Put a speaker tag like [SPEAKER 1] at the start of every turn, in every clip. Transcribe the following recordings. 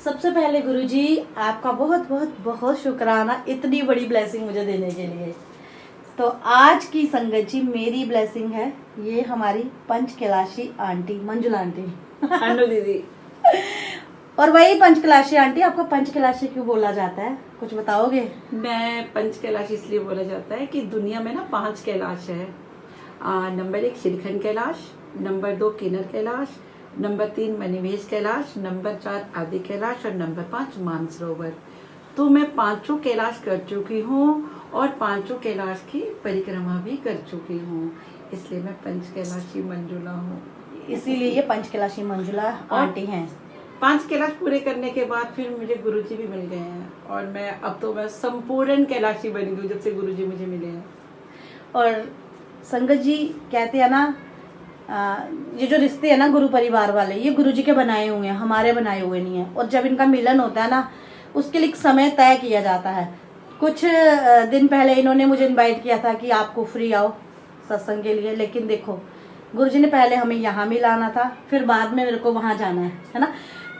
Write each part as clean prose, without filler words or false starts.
[SPEAKER 1] सबसे पहले गुरुजी आपका बहुत बहुत बहुत शुक्राना इतनी बड़ी ब्लेसिंग मुझे देने के लिए। तो आज की संगत जी मेरी ब्लेसिंग है, ये हमारी पंच कैलाशी आंटी मंजुला आंटी।
[SPEAKER 2] अनु दीदी।
[SPEAKER 1] और वही पंच कैलाशी आंटी, आपको पंच कैलाशी क्यों बोला जाता है, कुछ बताओगे?
[SPEAKER 2] मैं पंच कैलाश इसलिए बोला जाता है कि दुनिया में ना 5 कैलाश है। नंबर 1 श्रीखंड कैलाश, नंबर 2 किन्नर कैलाश, नंबर 3 मणिमहेश कैलाश, नंबर 4 आदि कैलाश और नंबर 5 मानसरोवर। तो मैं 5 कैलाश कर चुकी हूँ और 5 कैलाश की परिक्रमा भी कर चुकी हूँ, इसलिए मैं पंच कैलाशी मंजुला हूँ।
[SPEAKER 1] इसीलिए ये पंच कैलाशी मंजुला आंटी हैं।
[SPEAKER 2] 5 कैलाश पूरे करने के बाद फिर मुझे गुरुजी भी मिल गए हैं और मैं संपूर्ण कैलाशी बन गई जब से गुरुजी मुझे मिले हैं।
[SPEAKER 1] और संगत जी कहते हैं ना, ये जो रिश्ते हैं ना गुरु परिवार वाले, ये गुरुजी के बनाए हुए हैं, हमारे बनाए हुए नहीं है। और जब इनका मिलन होता है ना, उसके लिए एक समय तय किया जाता है। कुछ दिन पहले इन्होंने मुझे इनवाइट किया था कि आपको फ्री आओ सत्संग के लिए, लेकिन देखो गुरुजी ने पहले हमें यहाँ मिलाना था, फिर बाद में मेरे को वहाँ जाना है ना।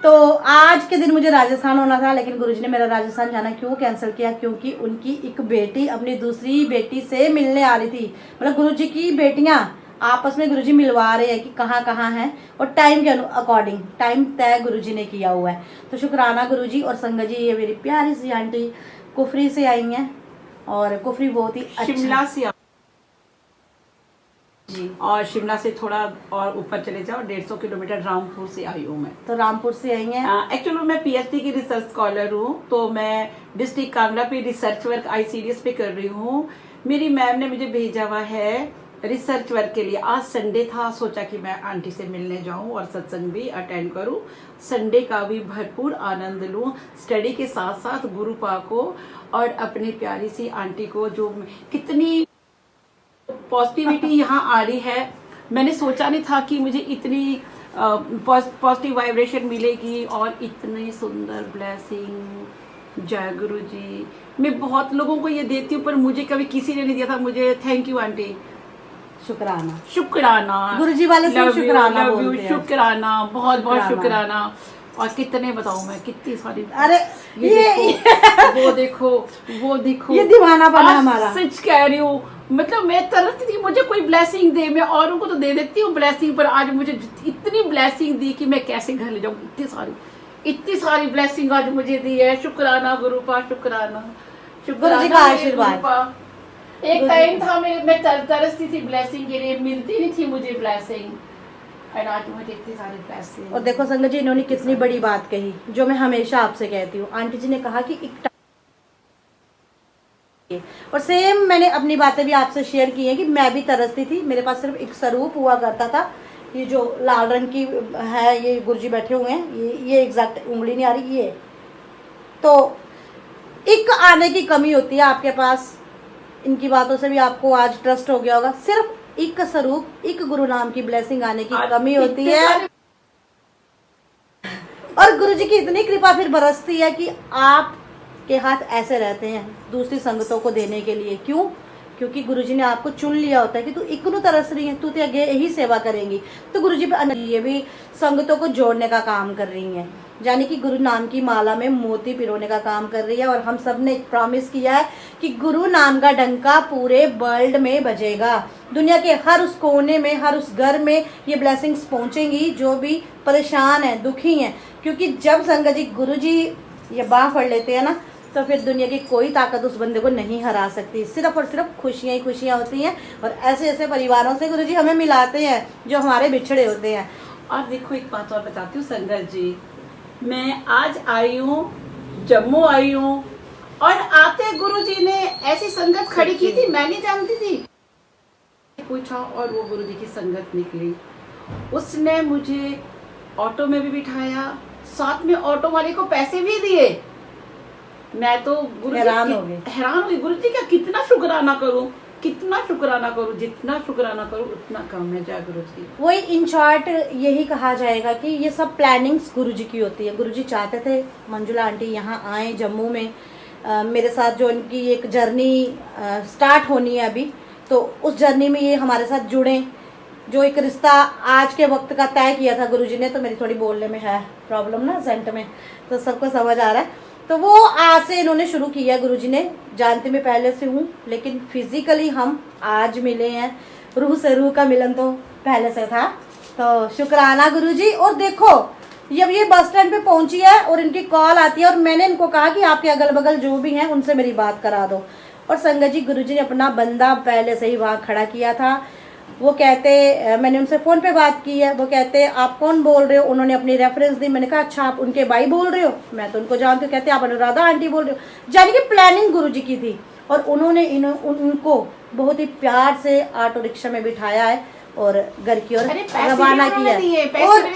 [SPEAKER 1] तो आज के दिन मुझे राजस्थान होना था, लेकिन गुरुजी ने मेरा राजस्थान जाना क्यों कैंसिल किया? क्योंकि उनकी एक बेटी अपनी दूसरी बेटी से मिलने आ रही थी। मतलब गुरुजी की बेटियां आपस में गुरुजी मिलवा रहे हैं कि कहाँ कहाँ हैं, और टाइम के अकॉर्डिंग टाइम तय गुरुजी ने किया हुआ है। तो शुक्राना गुरुजी। और संगत जी, ये मेरी प्यारी सी आंटी कुफरी से आई हैं, और कुफरी बहुत ही
[SPEAKER 2] शिमला से जी, और शिमला से थोड़ा और ऊपर चले जाओ 150 किलोमीटर रामपुर से आई हूँ मैं।
[SPEAKER 1] तो रामपुर से आई हैं।
[SPEAKER 2] एक्चुअली मैं पीएचडी की रिसर्च स्कॉलर हूँ, तो मैं डिस्ट्रिक्ट कांगड़ा पे रिसर्च वर्क आईसीडीएस पे कर रही हूँ। मेरी मैम ने मुझे भेजा हुआ है रिसर्च वर्क के लिए। आज संडे था, सोचा कि मैं आंटी से मिलने जाऊं और सत्संग भी अटेंड करूं, संडे का भी भरपूर आनंद लूं, स्टडी के साथ साथ गुरु पा को और अपनी प्यारी सी आंटी को, जो कितनी पॉजिटिविटी यहाँ आ रही है। मैंने सोचा नहीं था कि मुझे इतनी पॉजिटिव वाइब्रेशन मिलेगी और इतनी सुंदर ब्लेसिंग। जय गुरु जी। मैं बहुत लोगों को ये देती हूँ, पर मुझे कभी किसी ने नहीं दिया था। मुझे थैंक यू आंटी।
[SPEAKER 1] शुक्राना
[SPEAKER 2] शुक्राना
[SPEAKER 1] गुरुजी वाले से शुक्राना बोलते हैं।
[SPEAKER 2] शुक्राना, बहुत बहुत शुक्राना। और कितने बताऊं मैं, कितनी सारी।
[SPEAKER 1] अरे
[SPEAKER 2] वो देखो वो देखो,
[SPEAKER 1] ये दीवाना बना हमारा।
[SPEAKER 2] सच कह रही हूँ, मतलब मैं तरसती थी मुझे कोई ब्लेसिंग दे। मैं औरों को तो दे देती हूँ ब्लेसिंग, पर आज मुझे इतनी ब्लेसिंग दी कि मैं कैसे घर ले जाऊँ। इतनी सारी ब्लेसिंग आज मुझे दी है। शुक्राना गुरुपा, शुक्राना
[SPEAKER 1] गुरुजी का आशीर्वाद।
[SPEAKER 2] एक टाइम था मैं तरसती थी ब्लेसिंग के लिए, मिलती नहीं थी मुझे ब्लेसिंग, और आज मुझे इतनी सारी ब्लेसिंग।
[SPEAKER 1] और देखो संगत जी, इन्होंने कितनी बड़ी बात कही, जो मैं हमेशा आपसे कहती हूँ। आंटी जी ने कहा कि एक, और सेम मैंने अपनी बातें भी आपसे शेयर की है कि मैं भी तरसती थी। मेरे पास सिर्फ एक स्वरूप हुआ करता था, ये जो लाल रंग की है, ये गुरुजी बैठे हुए हैं, ये एग्जैक्ट उंगली नहीं आ रही, ये तो एक आने की कमी होती है आपके पास। इनकी बातों से भी आपको आज ट्रस्ट हो गया होगा। सिर्फ एक स्वरूप, एक गुरु नाम की ब्लेसिंग आने की कमी होती है, और गुरुजी की इतनी कृपा फिर बरसती है कि आपके हाथ ऐसे रहते हैं दूसरी संगतों को देने के लिए। क्यों? क्योंकि गुरुजी ने आपको चुन लिया होता है कि तू इकनू तरस रही है, तू तो आगे यही सेवा करेंगी, तो गुरुजी पे ये भी संगतों को जोड़ने का काम कर रही हैं, यानी कि गुरु नाम की माला में मोती पिरोने का काम कर रही है। और हम सब ने एक प्रॉमिस किया है कि गुरु नाम का डंका पूरे वर्ल्ड में बजेगा। दुनिया के हर उस कोने में, हर उस घर में ये ब्लेसिंग्स पहुंचेंगी जो भी परेशान है, दुखी हैं। क्योंकि जब संगत जी गुरुजी ये बाह पढ़ लेते हैं ना, तो फिर दुनिया की कोई ताकत उस बंदे को नहीं हरा सकती। सिर्फ और सिर्फ खुशियां ही खुशियां होती हैं, और ऐसे ऐसे परिवारों से गुरुजी हमें मिलाते हैं जो हमारे बिछड़े होते हैं।
[SPEAKER 2] और देखो एक बात और बताती हूँ संगत जी, मैं आज आई हूँ, जम्मू आई हूँ, और आते गुरुजी ने ऐसी संगत खड़ी की थी, मैं नहीं जानती थी। पूछा और वो गुरुजी की संगत निकली। उसने मुझे ऑटो में भी बिठाया, साथ में ऑटो वाले को पैसे भी दिए। मैं तो
[SPEAKER 1] हैरान हो गई
[SPEAKER 2] गुरुजी का कितना शुक्राना करूं, कितना शुक्राना करूं, जितना शुक्राना करूं उतना कम है। जय गुरुजी।
[SPEAKER 1] वही इन शॉर्ट यही कहा जाएगा कि ये सब प्लानिंग्स गुरुजी की होती है। गुरुजी चाहते थे मंजुला आंटी यहाँ आए जम्मू में, मेरे साथ जो इनकी एक जर्नी स्टार्ट होनी है अभी, तो उस जर्नी में ये हमारे साथ जुड़ें। जो एक रिश्ता आज के वक्त का तय किया था गुरुजी ने, तो मेरी थोड़ी बोलने में है प्रॉब्लम ना सेंट में, तो सबको समझ आ रहा है। तो वो आज से इन्होंने शुरू किया गुरुजी ने, जानती मैं पहले से हूँ, लेकिन फिजिकली हम आज मिले हैं, रूह से रूह का मिलन तो पहले से था। तो शुक्राना गुरुजी। और देखो जब ये बस स्टैंड पे पहुंची है और इनकी कॉल आती है और मैंने इनको कहा कि आपके अगल बगल जो भी हैं उनसे मेरी बात करा दो, और संगत जी गुरुजी ने अपना बंदा पहले से ही वहाँ खड़ा किया था। वो कहते, मैंने उनसे फ़ोन पे बात की है, वो कहते आप कौन बोल रहे हो, उन्होंने अपनी रेफरेंस दी। मैंने कहा अच्छा आप उनके भाई बोल रहे हो, मैं तो उनको जानती हूँ। कहते आप अनुराधा आंटी बोल रहे हो। यानी कि प्लानिंग गुरुजी की थी, और उन्होंने उनको बहुत ही प्यार से ऑटो रिक्शा में बिठाया है और घर की ओर रवाना किया है। और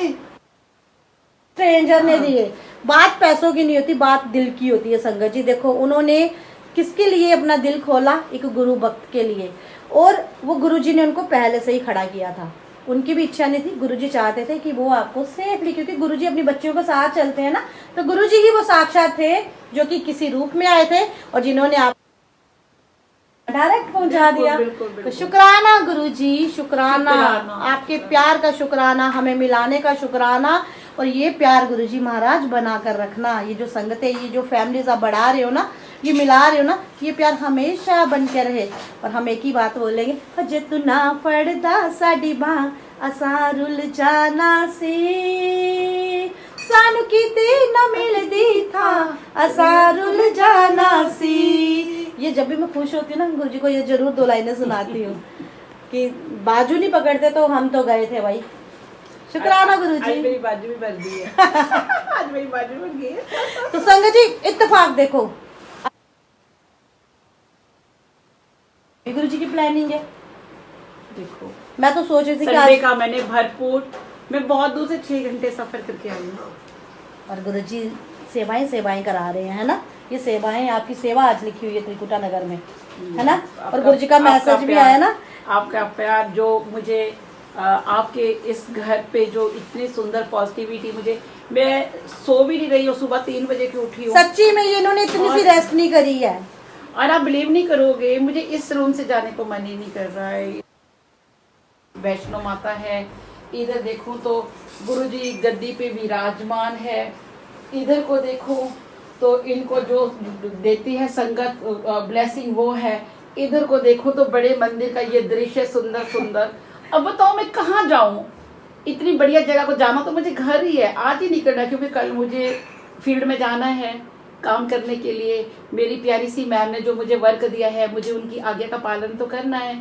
[SPEAKER 1] स्ट्रेंजर ने दिए। बात पैसों की नहीं होती, बात दिल की होती है संगत जी। देखो उन्होंने किसके लिए अपना दिल खोला, एक गुरु भक्त के लिए, और वो गुरुजी ने उनको पहले से ही खड़ा किया था। उनकी भी इच्छा नहीं थी, गुरुजी चाहते थे कि वो आपको सेफली, क्योंकि गुरुजी अपनी बच्चियों के साथ चलते हैं ना, तो गुरुजी ही वो साक्षात थे जो कि किसी रूप में आए थे और जिन्होंने आप डायरेक्ट पहुंचा दिया। तो शुक्राना गुरुजी, शुक्राना, आपके प्यार का शुक्राना, हमें मिलाने का शुक्राना। और ये प्यार गुरुजी महाराज बना कर रखना। ये जो संगतें, ये जो फैमिलीज आप बढ़ा रहे हो ना, ये मिला रहे हो ना, ये प्यार हमेशा बन के रहे। और हम एक ही बात बोलेंगे, जे तू ना फड़दा साडी बां असां रुल जाना सी, सानू किते न मिलदी था असां रुल जाना सी। ये जब भी मैं खुश होती हूँ ना गुरुजी को ये जरूर 2 लाइनें सुनाती हूँ कि बाजू नहीं पकड़ते तो हम तो गए थे भाई। शुक्राना गुरुजी।
[SPEAKER 2] आज मेरी बाजू भी बन गई है। आज मेरी बाजू बन गई है।
[SPEAKER 1] तो संगत जी इत्तेफाक देखो, गुरुजी की प्लानिंग है।
[SPEAKER 2] देखो
[SPEAKER 1] मैं तो सोच रही थी कि
[SPEAKER 2] संडे
[SPEAKER 1] आज
[SPEAKER 2] का मैंने भरपूर, मैं बहुत दूर से 6 घंटे सफर करके आई हूँ।
[SPEAKER 1] और गुरुजी सेवाएं करा रहे हैं, है ना। ये सेवाएं, आपकी सेवा आज लिखी हुई है त्रिकुटा नगर में, है ना। और गुरुजी का मैसेज भी आया ना,
[SPEAKER 2] आपका प्यार जो मुझे आपके इस घर पे जो इतनी सुंदर पॉजिटिविटी, मुझे, मैं सो भी नहीं रही हूँ, सुबह 3 बजे की उठी हूँ।
[SPEAKER 1] सच्ची में ये इन्होंने इतनी सी रेस्ट नहीं करी है।
[SPEAKER 2] और आप बिलीव नहीं करोगे, मुझे इस रूम से जाने को मन ही नहीं कर रहा है। वैष्णो माता है, इधर देखूं तो गुरुजी गद्दी पे विराजमान है, इधर को देखो तो इनको जो देती है संगत ब्लेसिंग वो है, इधर को देखो तो बड़े मंदिर का ये दृश्य सुंदर सुंदर। अब बताओ मैं कहाँ जाऊं, इतनी बढ़िया जगह को जाना तो मुझे घर ही है, आज ही निकलना, क्योंकि कल मुझे फील्ड में जाना है काम करने के लिए। मेरी प्यारी सी मैम ने जो मुझे वर्क दिया है, मुझे उनकी आज्ञा का पालन तो करना है।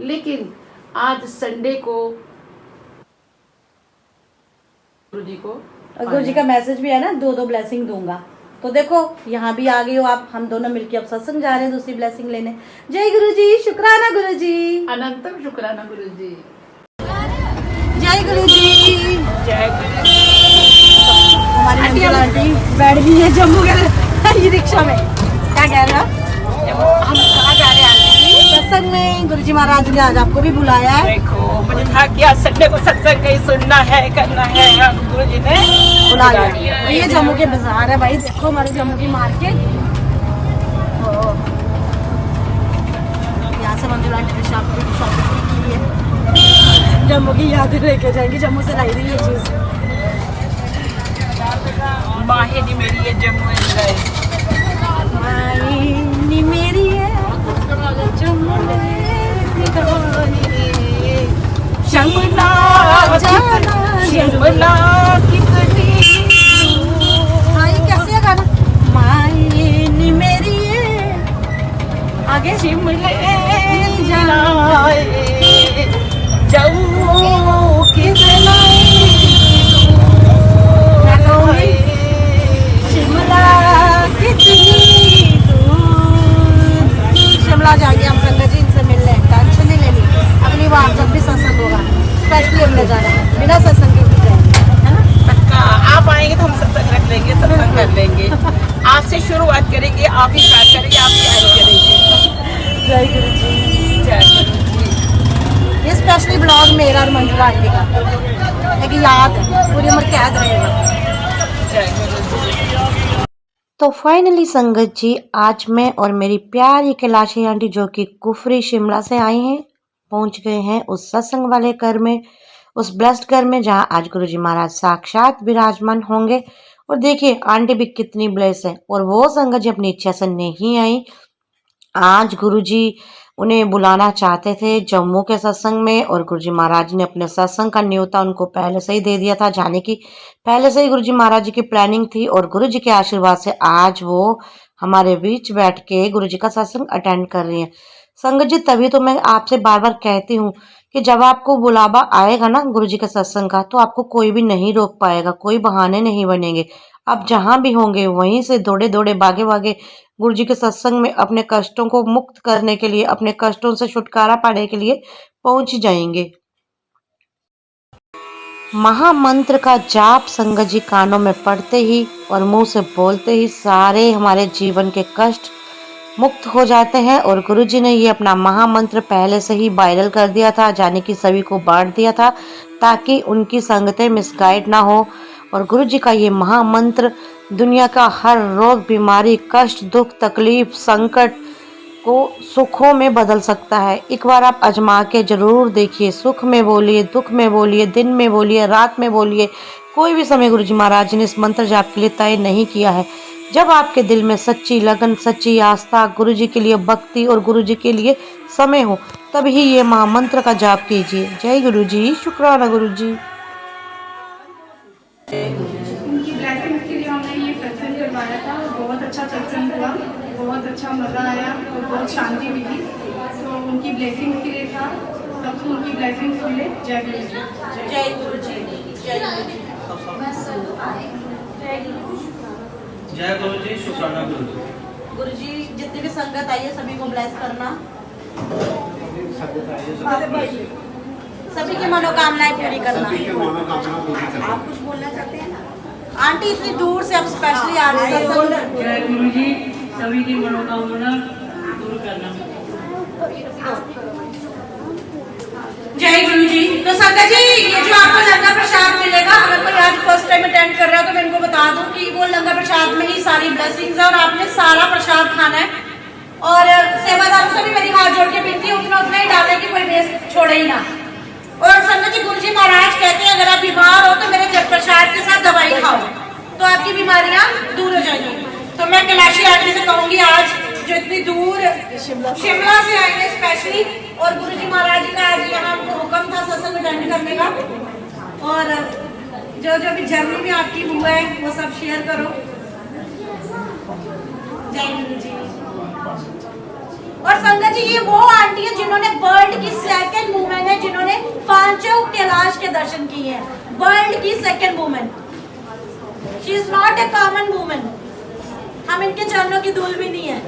[SPEAKER 2] लेकिन आज संडे को
[SPEAKER 1] गुरुजी का मैसेज भी है ना, 2 ब्लेसिंग दूंगा। तो देखो यहाँ भी आ गई हो आप, हम दोनों मिलके अब सत्संग जा रहे हैं दूसरी ब्लेसिंग लेने। जय गुरुजी, शुक्राना गुरुजी,
[SPEAKER 2] अनंतम शुक्राना गुरुजी।
[SPEAKER 1] जय गुरुजी,
[SPEAKER 2] जय गुरुजी।
[SPEAKER 1] हमारी मंजुला आंटी बैठ गई है जम्मू के रिक्शा में। क्या कह रहे हो?
[SPEAKER 2] हम कहाँ जा रहे हैं आंटी?
[SPEAKER 1] सत्संग में गुरुजी महाराज ने आज आपको भी बुलाया है।
[SPEAKER 2] देखो मुझे था कि आज संडे को सत्संग कहीं सुनना है, करना है, गुरुजी ने
[SPEAKER 1] बुला लिया। ये जम्मू के बाजार है भाई, देखो हमारे जम्मू की मार्केट। यहाँ से मंजुला आंटी ने शॉपिंग की है, जम्मू की यादें लेके जाएंगी, जम्मू से लाई थी ये चीज।
[SPEAKER 2] माही नी मेरी ये जम्मू है,
[SPEAKER 1] माही नी मेरी है जम्मू
[SPEAKER 2] शिमला शिमला कितनी।
[SPEAKER 1] हाँ ये कैसे है गाना, माही नी मेरी है, आगे
[SPEAKER 2] शिमले जाए जम्मू कितना
[SPEAKER 1] शिमला कितनी दूर। शिमला जाएंगे हम संगत जी, इनसे मिलने, टेंशन नहीं लेनी। अगली बार जब भी सत्संग होगा स्पेशली हमने जाना है, बिना सत्संग के भी जाएंगे, है ना।
[SPEAKER 2] पक्का आप आएंगे तो हम सत्संग रख लेंगे, सत्संग कर लेंगे। आपसे शुरुआत करेंगे, आप ही स्टार्ट करेंगे, आप ही एंड करेंगे।
[SPEAKER 1] जय गुरु जी,
[SPEAKER 2] जय गुरु जी।
[SPEAKER 1] ये स्पेशली ब्लॉग मेरा और मंजुला आंटी का एक याद है, पूरी उम्र कैद रहेगा।
[SPEAKER 2] जय गुरु जी।
[SPEAKER 1] तो फाइनली संगत जी, आज मैं और मेरी प्यारी कैलाशी आंटी जो कि कुफरी शिमला से आई हैं,
[SPEAKER 3] पहुंच गए हैं उस सत्संग वाले घर में, उस ब्लेस्ड घर में जहां आज गुरुजी महाराज साक्षात विराजमान होंगे। और देखिए आंटी भी कितनी ब्लेस है, और वो संगत जी अपनी इच्छा से नहीं आई। आज गुरुजी उन्हें बुलाना चाहते थे जम्मू के सत्संग में, और गुरुजी महाराज ने अपने सत्संग का न्योता उनको पहले से ही दे दिया था जाने की। पहले से ही गुरुजी महाराज जी की प्लानिंग थी, और गुरुजी के आशीर्वाद से आज वो हमारे बीच बैठ के गुरुजी का सत्संग अटेंड कर रही हैं। संगत जी तभी तो मैं आपसे बार बार कहती हूँ कि जब आपको बुलावा आएगा ना गुरुजी के सत्संग का, तो आपको कोई भी नहीं रोक पाएगा, कोई बहाने नहीं बनेंगे। आप जहां भी होंगे वहीं से दौड़े दौड़े भागे भागे गुरुजी के सत्संग में अपने कष्टों को मुक्त करने के लिए, अपने कष्टों से छुटकारा पाने के लिए पहुंच जाएंगे। महामंत्र का जाप संगत जी कानों में पड़ते ही और मुंह से बोलते ही सारे हमारे जीवन के कष्ट मुक्त हो जाते हैं। और गुरुजी ने ये अपना महामंत्र पहले से ही वायरल कर दिया था, जाने की सभी को बांट दिया था ताकि उनकी संगतें मिसगाइड ना हो। और गुरुजी का ये महामंत्र दुनिया का हर रोग, बीमारी, कष्ट, दुख, तकलीफ, संकट को सुखों में बदल सकता है। एक बार आप आजमा के जरूर देखिए। सुख में बोलिए, दुख में बोलिए, दिन में बोलिए, रात में बोलिए, कोई भी समय गुरुजी महाराज ने इस मंत्र जाप के लिए तय नहीं किया है। जब आपके दिल में सच्ची लगन, सच्ची आस्था, गुरुजी के लिए भक्ति और गुरुजी के लिए समय हो, तभी ये महामंत्र का जाप कीजिए। जय गुरुजी, शुक्राना गुरुजी।
[SPEAKER 4] उनकी ब्लेसिंग के लिए हमने ये सत्संग करवाया था, बहुत अच्छा सत्संग हुआ, बहुत अच्छा मज़ा आया और बहुत शांति मिली। तो उनकी ब्लेसिंग के लिए था, सबको उनकी ब्लेसिंग मिले। जय गुरु जी।
[SPEAKER 1] जय गुरु जी। जय गुरु जी।
[SPEAKER 5] जय गुरु जी, शुक्राना गुरु जी।
[SPEAKER 1] गुरु जी जितनी भी संगत आई है सभी को ब्लेस करना, सभी की मनोकामनाएं पूरी करना। आप कुछ बोलना चाहते हैं? आंटी इतनी दूर से अब स्पेशली आ रही है।
[SPEAKER 4] जय गुरु जी, सभी की मनोकामना दूर करना।
[SPEAKER 1] जय गुरु जी। तो संगत जी ये जो आपको लंगर प्रसाद मिलेगा, अगर कोई आज फर्स्ट टाइम अटेंड कर रहा है तो मैं इनको बता दूं कि वो लंगर प्रसाद में ही सारी ब्लेसिंग्स है और आपने सारा प्रसाद खाना है। और सेवादारों से भी मेरी हाथ जोड़ के विनती है उतना उतना ही डाले कि कोई वेस्ट छोड़े ही ना। और संगत जी गुरु जी महाराज कहते हैं अगर आप बीमार हो तो मेरे प्रसाद के साथ दवाई खाओ तो आपकी बीमारियां दूर हो जाएंगी। तो मैं कैलाशी आंटी से कहूंगी आज जो इतनी दूर शिमला से आएंगे स्पेशली, और गुरु जी महाराज जी का आज यहाँ हमको हुक्म था सत्संग अटेंड करने का, और जो जो भी जर्नी में आपकी हुआ है वो सब शेयर करो। जय गुरु जी। और संगत जी ये वो आंटी है जिन्होंने वर्ल्ड की सेकंड वुमेन है जिन्होंने 5 कैलाश के दर्शन किए हैं। वर्ल्ड की second women, she is not a common women. हम इनके चरणों की धूल भी नहीं है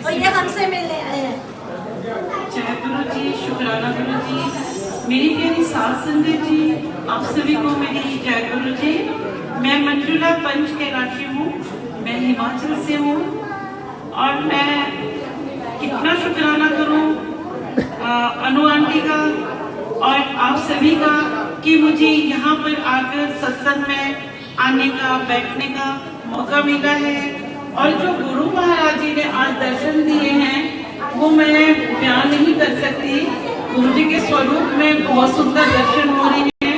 [SPEAKER 1] और ये हमसे मिलने आए हैं।
[SPEAKER 4] जय गुरु जी, शुक्राना गुरु जी। मेरी प्यारी साथ संगत जी, आप सभी को मेरी जय गुरु जी। मैं मंजुला पंच कैलाशी हूँ, मैं हिमाचल से हूँ, और मैं कितना शुक्राना करूँ अनु आंटी का और आप सभी का कि मुझे यहाँ पर आकर सत्संग में आने का, बैठने का मौका मिला है। और जो गुरु महाराज जी ने आज दर्शन दिए हैं वो मैं बयान नहीं कर सकती। गुरु जी के स्वरूप में बहुत सुंदर दर्शन हो रहे हैं,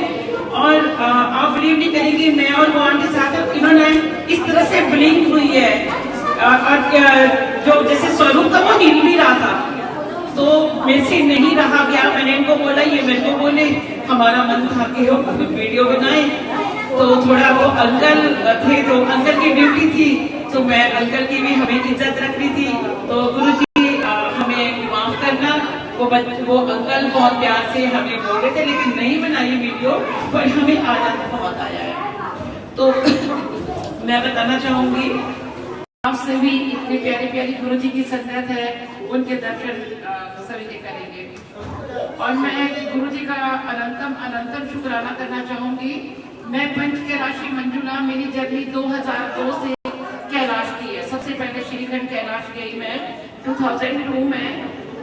[SPEAKER 4] और आप बिलीव नहीं करेंगे मैं और वो आंटी साहब इन्होंने इस तरह से ब्लिंक हुई है, और जो जैसे स्वरूप था वो हिल भी रहा था, तो मेरे से नहीं रहा गया। मैंने इनको बोला, ये मेरे को बोले हमारा मन था कि वो वीडियो बनाए, तो थोड़ा वो अंकल थे तो अंकल की ड्यूटी थी, तो मैं अंकल की भी हमें इज्जत रखनी थी। तो गुरु जी हमें माफ करना, वो अंकल बहुत प्यार से हमें बोल रहे थे लेकिन नहीं बनाई वीडियो, पर हमें आनंद बहुत आया है। तो मैं बताना चाहूंगी आप सभी इतनी प्यारी प्यारी गुरु जी की संगत है, उनके दर्शन सभी के करेंगे। और मैं गुरु जी का अनंतम शुक्राना करना चाहूंगी। मैं पंच कैलाशी मंजुला, मेरी जर्नी 2002 से कैलाश की है। सबसे पहले श्रीखंड कैलाश गई मैं 2002 में,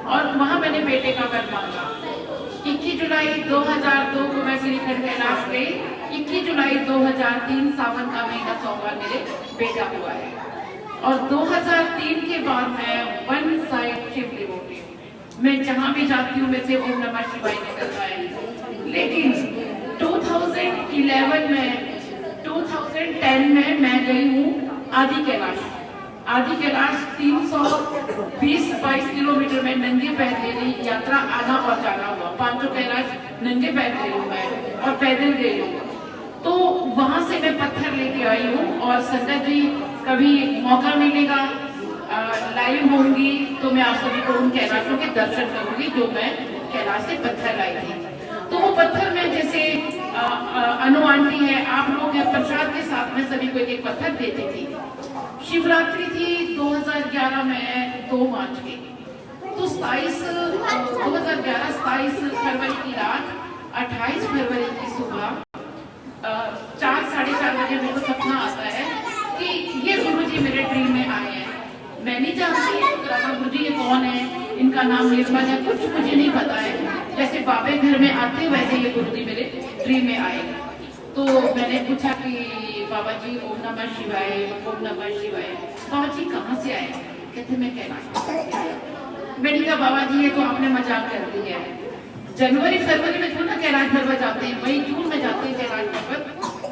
[SPEAKER 4] और वहां मैंने बेटे का वर मांगा। 21 जुलाई 2002 को मैं श्रीखंड कैलाश गई। 21 जुलाई 2003 सावन का महीना सोमवार मेरे बेटा हुआ है। और 2003 के बाद मैं वन साइड शिव डिवोटी, मैं जहाँ भी जाती हूँ मेरे से ओम नमः शिवाय निकलता है। लेकिन 2011 में 2010 में मैं गई हूँ आदि कैलाश। आदि कैलाश 320-22 किलोमीटर में नंगे पैर मेरी यात्रा आना और जाना हुआ। 500 कैलाश नंगे पैर गई हूँ मैं और पैदल गई हूँ। तो वहां से मैं पत्थर लेके आई हूँ और संगत जी कभी मौका मिलेगा लाइव होंगी तो मैं आप सभी को उन कैलाशों के दर्शन करूंगी जो मैं कैलाश से पत्थर लाई थी। तो वो पत्थर में जैसे अनु आंटी है, आप लोग हैं, प्रसाद के साथ में सभी को एक पत्थर देती थी। शिवरात्रि थी 2011 में 2 मार्च की। तो 27 फरवरी की रात 28 फरवरी की सुबह 4-4:30 बजे मेरे को सपना आता है कि ये गुरुजी मेरे ड्रीम में आए हैं। मैं नहीं जानती शुक्राना गुरुजी ये कौन है, इनका नाम निर्मल है, कुछ मुझे नहीं पता है। जैसे बाबे घर में आते वैसे ये गुरुजी मेरे ड्रीम में आए। तो मैंने पूछा कि बाबा जी ओम नमः शिवाय, ओम नमः शिवाय। बाबा जी कहाँ से आए? कहते मैं कैलाश से आया। मैंने कहा बाबा जी ये तो आपने मजाक कर दी है। जनवरी फरवरी में थोड़ा ना कैलाश पर्वत जाते हैं, मई जून में जाते हैं कैलाश पर्वत,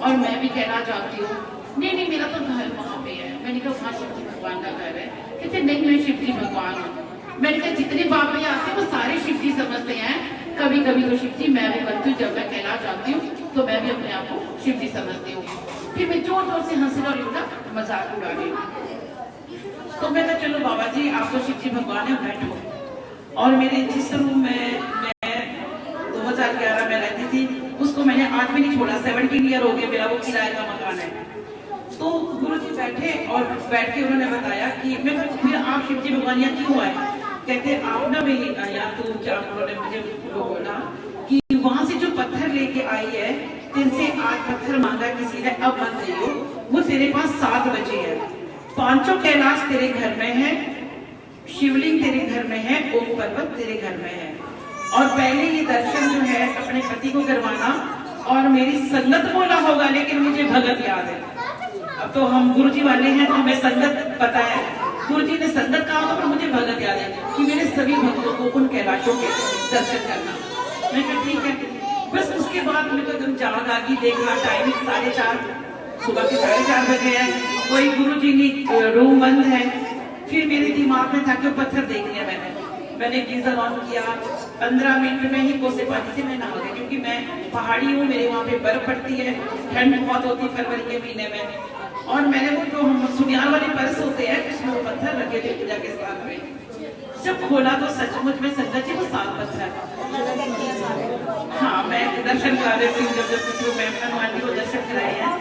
[SPEAKER 4] और मैं भी कैलाश जाती हूँ। नहीं मेरा तो घर वहाँ पे है। मैंने कहा वहाँ शिव जी भगवान का घर है। कहते नहीं मैं शिव जी भगवान हूँ। मैंने कहा जितने बाबा आते हैं वो सारे शिव जी समझते हैं, कभी कभी तो शिव जी मैं भी बनती हूँ। जब मैं कैलाश जाती हूँ तो मैं भी अपने आप को शिव जी समझती हूँ। फिर मैं जोर जोर से हंसने और उनका मजाक उड़ा रही हूँ। तो मैं कहा चलो बाबा जी आप तो शिव जी भगवान है, बैठो। और मेरे जिस रूम में मैं 2011 में रहती थी उसको मैंने आज भी नहीं छोड़ा। 17 ईयर हो गए मेरा वो किराए का मकान है। तो गुरुजी बैठे और बैठ के उन्होंने बताया कि मैं फिर आप शिव जी भगवान यहाँ क्यों आए? कहते आप ना भाई यहाँ तो क्या उन्होंने मुझे बोला कि वहां से जो पत्थर लेके आई है जिनसे आज पत्थर मांगा किसी ने, अब मत दियो, वो तेरे पास 7 बजे है। 500 कैलाश तेरे घर में है, शिवलिंग तेरे घर में है, ओम पर्वत तेरे घर में है। और पहले ये दर्शन जो है अपने पति को करवाना। और मेरी संगत बोला होगा लेकिन मुझे भगत याद है। अब तो हम गुरुजी वाले हैं तो हमें संगत पता है। गुरुजी ने संगत कहा होगा पर मुझे भगत याद है कि मेरे सभी भक्तों को उन कैलाशों के दर्शन करना। मैं कहा ठीक है। बस उसके बाद मेरे को एकदम जाग आ गई। देखा टाइम 4:30, सुबह के 4:30 बजे है। कोई गुरुजी ने रूम बंद है। फिर मेरे दिमाग में था कि पत्थर देख लिया मैंने गीजर ऑन किया। 15 मिनट में ही कोसे पानी से मैं नहा गई क्योंकि मैं पहाड़ी हूँ, मेरे वहाँ पे बर्फ पड़ती है, ठंड बहुत होती है फरवरी के महीने में। और मैंने वो जो हम सुनियार वाले पर्स होते हैं उसमें वो पत्थर रखे थे पूजा के साथ में। जब खोला तो सचमुच में संगत जी वो 7 पत्थर। हाँ मैं दर्शन करा रही थी जब मैम को दर्शन कराए हैं।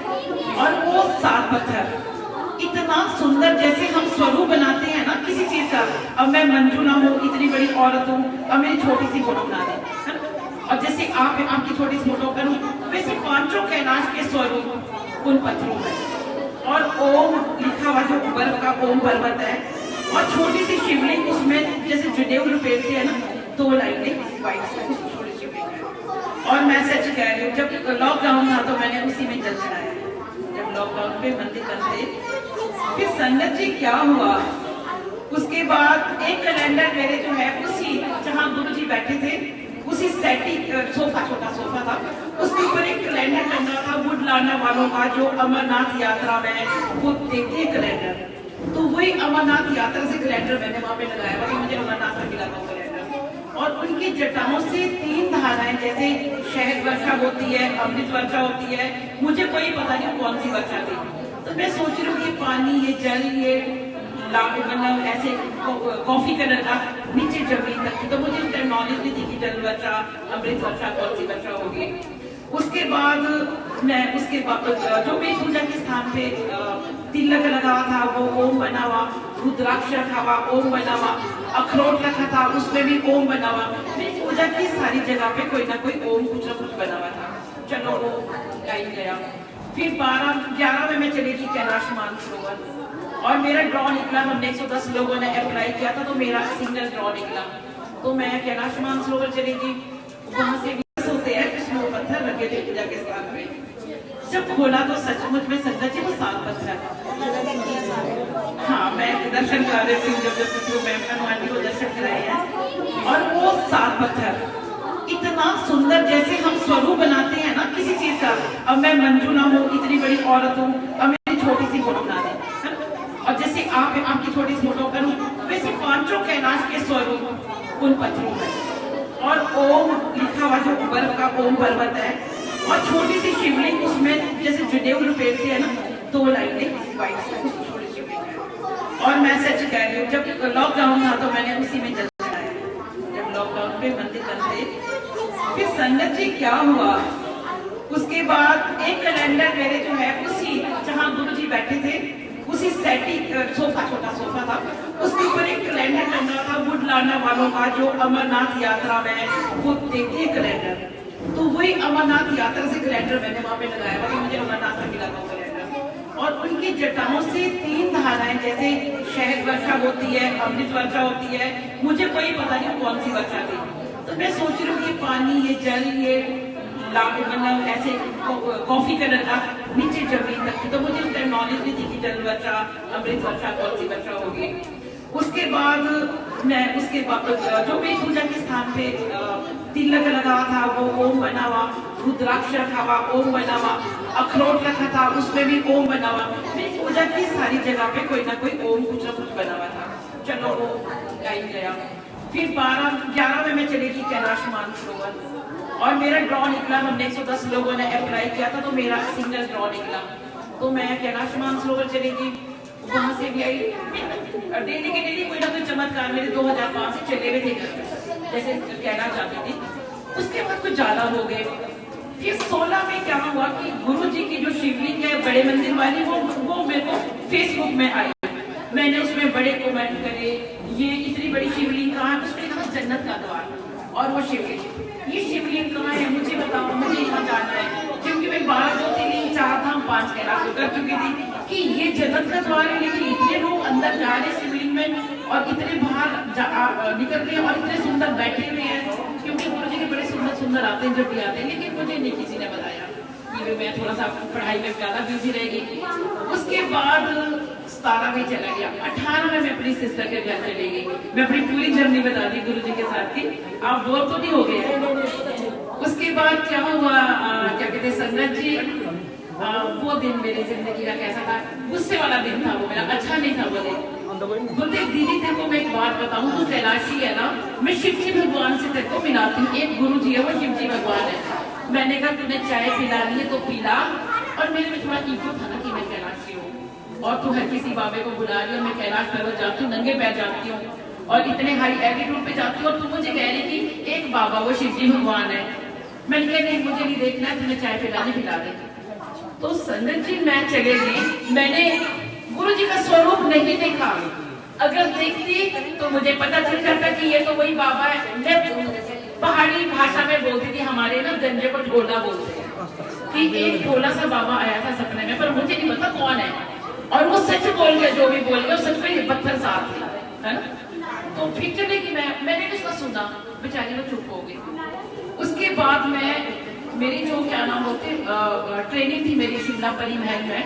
[SPEAKER 4] और वो 7 पत्थर इतना सुंदर जैसे हम स्वरूप बनाते हैं ना किसी चीज का। अब मैं मंजुला हूँ, इतनी बड़ी औरत हूँ, अब मेरी छोटी सी फोटो बना दी। और जैसे आपकी छोटी सी फोटो करूँ वैसे 500 कैलाश के स्वरूप उन पत्थरों में। और ओम लिखा हुआ जो बर्फ का ओम पर्वत है। और छोटी सी शिवलिंग उसमें जैसे जुदेव लपेटते हैं ना 2 लाइनें वाइट छोटी शिवलिंग है। और मैं सच कह रही हूँ जब लॉकडाउन था तो मैंने उसी में जल चढ़ाया। जब लॉकडाउन पे मंदिर बंद थे फिर संगत जी क्या हुआ उसके बाद एक कैलेंडर मेरे जो है उसी जहाँ गुरुजी बैठे थे उसी सेटिंग सोफा, छोटा सोफा था, उसके ऊपर एक कैलेंडर टंगा था वुड लाना वालों का जो अमरनाथ यात्रा में वो देखते कैलेंडर। तो वही अमरनाथ यात्रा से कैलेंडर मैंने वहाँ पे लगाया था कि मुझे अमरनाथ में मिला था कैलेंडर। और उनकी जटाओं से 3 धाराएं जैसे शहद वर्षा होती है, अमृत वर्षा होती है, मुझे कोई पता नहीं कौन सी वर्षा थी। तो मैं सोच रही हूँ ये पानी, ये जल, ये मतलब ऐसे कॉफी कलर का नीचे जमीन तक थी। तो मुझे इस टाइम नॉलेज नहीं थी कि जल वर्षा, अमृत वर्षा कौन सी वर्षा होगी। उसके बाद मैं उसके बाद जो भी पूजा के स्थान पे तिलक लगा था वो ओम बना हुआ, रुद्राक्ष रखा हुआ ओम बना हुआ, अखरोट रखा था उसमें भी ओम बना हुआ। मेरी पूजा की सारी जगह पे कोई ना कोई ओम कुछ ना कुछ बना हुआ था। चलो वो टाइम गया। फिर 12-11 में मैं चली थी कैलाश मानसरोवर और मेरा ड्रॉ निकला। हमने 110 लोगों ने अप्लाई किया था तो मेरा सिंगल ड्रॉ निकला। तो मैं कैलाश मानसरोवर चली थी। वहां से होते हैं जिसमें वो पत्थर रखे थे पूजा के साथ में। जब खोला तो सचमुच में संगत जी वो 7 पत्थर। हाँ, मैं दर्शन करा रही थी जब किसी को मैम हनुमान जी को दर्शन कराए हैं, और वो 7 पत्थर इतना सुंदर, जैसे हम स्वरूप बनाते हैं ना किसी चीज का। अब मैं मंजू ना हूँ, इतनी बड़ी औरत हूँ, अब मेरी छोटी सी फोटो बना दें, है ना? और जैसे आपकी छोटी सी फोटो करूँ, वैसे 5 कैलाश के स्वरूप उन पत्थरों में, और ओम लिखा हुआ जो बर्फ का ओम पर्वत है, और छोटी सी शिवलिंग उसमें जैसे जनेऊ लपेटते हैं ना, 2 लाइनें वाइट छोटी शिवलिंग है। और मैं सच कह रही हूँ, जब लॉकडाउन था तो मैंने उसी में जल चढ़ाया। जब लॉकडाउन पे मंदिर बंद थे, फिर संगत जी क्या हुआ, उसके बाद एक कैलेंडर मेरे जो है उसी जहाँ गुरु जी बैठे थे उसी सेटिंग सोफा, छोटा सोफा था, उसके ऊपर एक कैलेंडर टंगा था वुडलाना वालों का, जो अमरनाथ यात्रा में वो देखते हैं कैलेंडर। तो वही अमरनाथ यात्रा से कैलेंडर मैंने वहां पे लगाया हुआ, मुझे अमरनाथ से मिला था कैलेंडर। और उनकी जटाओं से 3 धाराएं, जैसे शहद वर्षा होती है, अमृत वर्षा होती है, मुझे कोई पता नहीं कौन सी वर्षा थी। तो मैं सोच रही हूँ कि पानी, ये जल, ये मतलब ऐसे कॉफी कलर का नीचे जमीन तक थी, तो मुझे उस टाइम नॉलेज नहीं थी कि जल वर्षा, अमृत वर्षा कौन सी वर्षा होगी। उसके बाद जो भी पूजा के स्थान पे तिलक लगा था वो ओम बना हुआ, रुद्राक्ष रखा हुआ ओम बना हुआ, अखरोट रखा था उसमें भी ओम बना हुआ। मेरी पूजा की सारी जगह पे कोई ना कोई ओम कुछ ना कुछ बना हुआ था। चलो वो टाइम गया। फिर 12-11 में मैं चली गई कैलाश मानसरोवर, और मेरा ड्रॉ निकला। हमने 110 लोगों ने अप्लाई किया था, तो मेरा सिंगल ड्रॉ निकला। तो मैं कैलाश मानसरोवर चली गई, वहां से भी आई। डेली के डेली कोई ना कोई चमत्कार मेरे 2005 से चले हुए थे, जैसे कहना चाहती थी। उसके बाद कुछ ज्यादा हो गए। फिर 16 में क्या हुआ कि गुरु जी की जो शिवलिंग है बड़े मंदिर वाली, वो मेरे को फेसबुक में आई। मैंने उसमें बड़े कमेंट करे, ये इतनी बड़ी शिवलिंग कहाँ है? उसने कहा जन्नत का द्वार। और वो शिवलिंग, ये शिवलिंग कहाँ है मुझे बताओ, मुझे यहाँ जाना है। क्योंकि मैं 12 ज्योतिर्लिंग, 4 धाम, 5 कैलाश कर चुकी थी कि ये जन्नत का द्वार है, लेकिन इतने लोग अंदर जा रहे शिवलिंग में और इतने बाहर निकल रहे और इतने सुंदर बैठे हुए हैं। क्योंकि गुरु जी के बड़े सुंदर सुंदर आते हैं जब भी आते हैं, लेकिन मुझे नहीं किसी ने बताया कि मैं थोड़ा सा पढ़ाई में ज्यादा बिजी रहेगी। उसके बाद 17 में चला गया। 18 में मैं अपनी सिस्टर के घर चली गई। मैं अपनी पूरी जर्नी बता दी गुरु जी के साथ की। आप बोर तो नहीं हो गए? उसके बाद क्या हुआ, क्या कहते संगत जी, वो दिन मेरी जिंदगी का कैसा था, गुस्से वाला दिन था वो मेरा, अच्छा नहीं था वो दिन। बोलते दीदी तेरे को मैं एक बात बताऊं, तू कैलाशी है ना, मैं शिव जी भगवान से तेरे को मिलाती हूँ। एक गुरु जी है वो शिव जी भगवान है। मैंने कहा तूने चाय पिलानी है तो पिला। और मेरे में थोड़ा ईगो था ना कि मैं कैलाशी हूँ, और तू हर किसी बाबे को बुला रही हो, मैं कैलाश पर्वत जाती हूँ, नंगे पैर जाती हूँ और इतने हाई एल्टीट्यूड पे जाती हूँ, और तू मुझे कह रही थी एक बाबा वो शिव जी भगवान है। मैंने कहा नहीं मुझे नहीं देखना है, तुम्हें चाय पिलाने पिला दे। तो संगत जी मैं चले गई, मैंने गुरु जी का स्वरूप नहीं देखा। अगर देखती तो मुझे पता चल जाता कि ये तो वही बाबा है। मैं पहाड़ी भाषा में बोलती थी, हमारे ना गंजे को ढोला बोलते हैं, कि एक ढोला सा बाबा आया था सपने में, पर मुझे नहीं पता कौन है। और वो सच बोल गया, जो भी बोल गया सच में, पत्थर साथ थे, है ना। तो फिर चले कि मैंने उसका सुना, बेचारी वो चुप हो गई। उसके बाद मेरी जो क्या नाम होते ट्रेनिंग थी मेरी शिमला परिमहल में,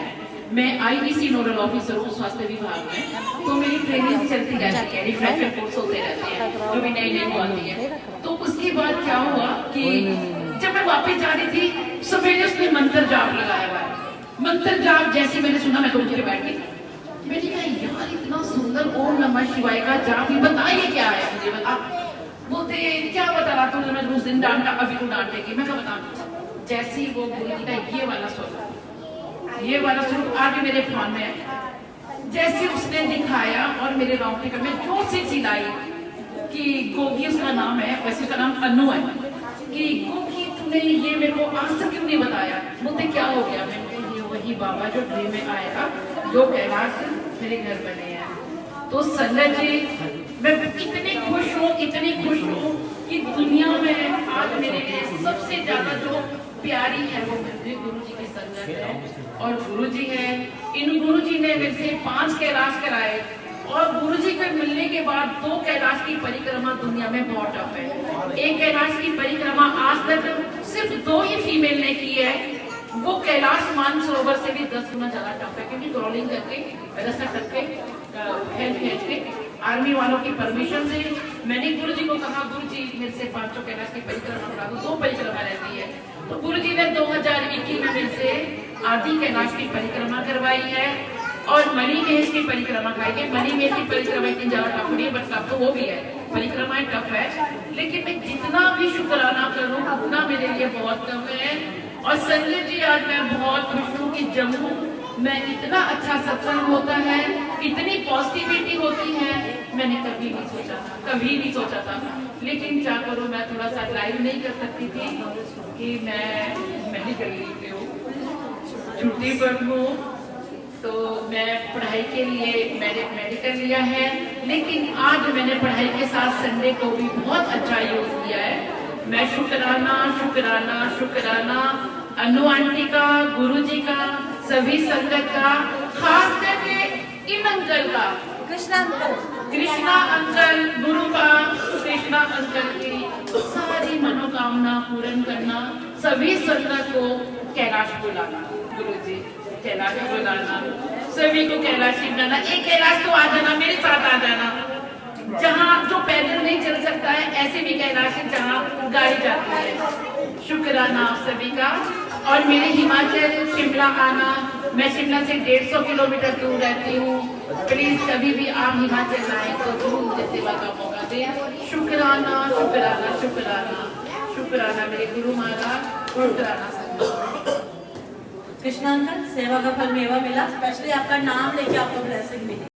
[SPEAKER 4] मैं IEC नोडल ऑफिसर हूँ स्वास्थ्य विभाग में। तो मेरी ट्रेनिंग चलती रहती है, रिफ्रेशर कोर्स होते रहते हैं, जो भी नई नई आती है। तो उसके बाद क्या हुआ कि जब मैं वापस जा रही थी, सवेरे उसने मंत्र जाप लगाया हुआ है। मंत्र जाप जैसे मैंने सुना, मैं तो उठ के बैठ गई। मैंने कहा यार इतना सुंदर ओम नमः शिवाय का जाप, बताइए क्या है, मुझे बता। बोलते क्या बता रहा तूने, मैं उस दिन डांटा, अभी तू डांटेगी। मैं क्या बता। जैसे वो गुरु जी का ये वाला स्वरूप आज मेरे फोन में है। जैसे उसने दिखाया और मेरे रोंगटे पर मैं जोर से चिल्लाई कि गोगी उसका नाम है, वैसे उसका नाम अनु है, कि गोगी तूने ये मेरे को आज तक क्यों नहीं बताया। बोलते क्या हो गया। मैं ये वही बाबा जो ड्रीम में आया, जो कैलाश मेरे घर बने हैं। तो संगत जी मैं इतनी खुश हूँ कि दुनिया में आज मेरे लिए सबसे ज्यादा जो प्यारी है वो मेरे गुरु जी की संगत है। और गुरु जी है, इन गुरु जी ने मेरे से 5 कैलाश कराए, और गुरु जी को मिलने के बाद 2 कैलाश की परिक्रमा दुनिया में बहुत टफ है। एक कैलाश की परिक्रमा आज तक सिर्फ 2 ही फीमेल ने की है,
[SPEAKER 6] वो कैलाश मानसरोवर से भी 10 गुना ज्यादा टफ है, क्योंकि क्रॉलिंग करके रास्ता करके खींच के आर्मी वालों की परमिशन से मैंने गुरु जी को कहा, गुरु जी मेरे से 500 कैलाश की परिक्रमा करा दो। 2 परिक्रमा रहती है, तो गुरु जी ने 2021 में मेरे से आधी कैलाश की परिक्रमा करवाई है और मणिमहेश की परिक्रमा कराई है। मणिमहेश की परिक्रमा इतनी ज्यादा टफ नहीं है, बट टफ तो वो भी है, परिक्रमाएं टफ है, लेकिन मैं जितना भी शुक्राना करूं उतना मेरे लिए बहुत कम है। और संजय जी आज मैं बहुत खुश हूँ कि जम्मू में इतना अच्छा सत्संग होता है, इतनी पॉजिटिविटी होती है, मैंने कभी नहीं सोचा था, कभी नहीं सोचा था। लेकिन क्या करूँ, मैं थोड़ा सा ड्राइव नहीं कर सकती थी कि मैं मेडिकल लीव पे हूँ, छुट्टी पर हूँ, तो मैं पढ़ाई के लिए मेडिकल लिया है। लेकिन आज मैंने पढ़ाई के साथ संडे को भी बहुत अच्छा यूज किया है। मैं शुक्राना शुक्राना शुक्राना अनु आंटी का, गुरु जी का, सभी संगत का, खास करके इन अंकल का, कृष्णा अंकल, गुरु का, कृष्णा अंकल की सारी मनोकामना पूर्ण करना, सभी संगत को कैलाश बुलाना, गुरु जी कैलाश बुलाना, सभी को कैलाश बनाना। एक कैलाश तो आ जाना, मेरे साथ आ जाना, जहाँ जो पैदल नहीं चल सकता है, ऐसे भी कैलाश है जहाँ गाड़ी जाती है। शुक्राना आप सभी का। और मेरे हिमाचल शिमला आना, मैं शिमला से 150 किलोमीटर दूर रहती हूँ, प्लीज कभी भी आप हिमाचल आए तो जरूर मुझे सेवा का मौका दें। शुक्राना शुक्राना शुक्राना शुक्राना मेरे गुरु महाराज, शुक्राना संगत।
[SPEAKER 1] कृष्णा अंकल, सेवा का फल मेवा मिला, स्पेशली आपका नाम लेके आपको ब्लेसिंग मिली।